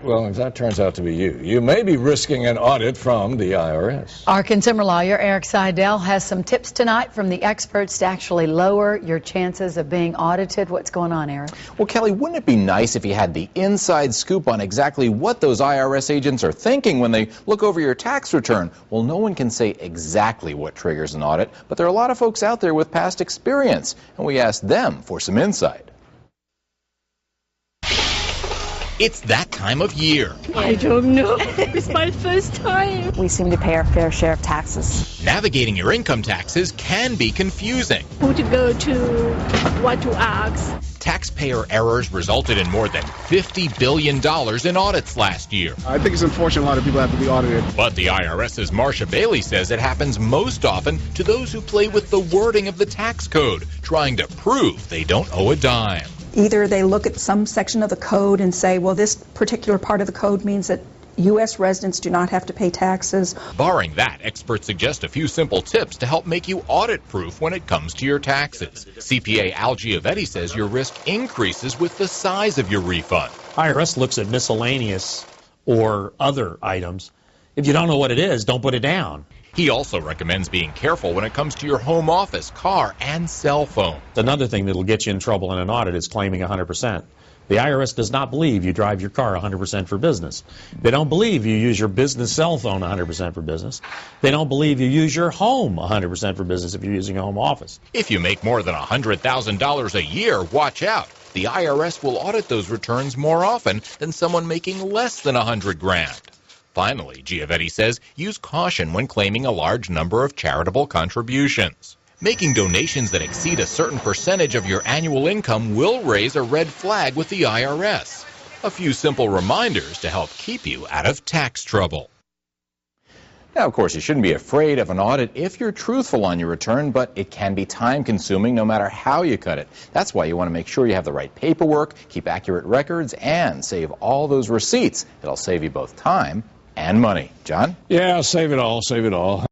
Well, if that turns out to be you, you may be risking an audit from the IRS. Our consumer lawyer, Eric Seidel, has some tips tonight from the experts to actually lower your chances of being audited. What's going on, Eric? Well, Kelly, wouldn't it be nice if you had the inside scoop on exactly what those IRS agents are thinking when they look over your tax return? Well, no one can say exactly what triggers an audit, but there are a lot of folks out there with past experience, and we asked them for some insight. It's that time of year. I don't know. It's my first time. We seem to pay our fair share of taxes. Navigating your income taxes can be confusing. Who to go to, what to ask. Taxpayer errors resulted in more than $50 billion in audits last year. I think it's unfortunate a lot of people have to be audited. But the IRS's Marcia Bailey says it happens most often to those who play with the wording of the tax code, trying to prove they don't owe a dime. Either they look at some section of the code and say, well, this particular part of the code means that U.S. residents do not have to pay taxes. Barring that, experts suggest a few simple tips to help make you audit-proof when it comes to your taxes. CPA Al Giavetti says your risk increases with the size of your refund. IRS looks at miscellaneous or other items. If you don't know what it is, don't put it down. He also recommends being careful when it comes to your home office, car, and cell phone. Another thing that will get you in trouble in an audit is claiming 100%. The IRS does not believe you drive your car 100% for business. They don't believe you use your business cell phone 100% for business. They don't believe you use your home 100% for business if you're using a home office. If you make more than $100,000 a year, watch out. The IRS will audit those returns more often than someone making less than $100,000. Finally, Giavetti says, use caution when claiming a large number of charitable contributions. Making donations that exceed a certain percentage of your annual income will raise a red flag with the IRS. A few simple reminders to help keep you out of tax trouble. Now, of course, you shouldn't be afraid of an audit if you're truthful on your return, but it can be time-consuming no matter how you cut it. That's why you want to make sure you have the right paperwork, keep accurate records, and save all those receipts. It'll save you both time and money. John? Yeah, save it all, save it all.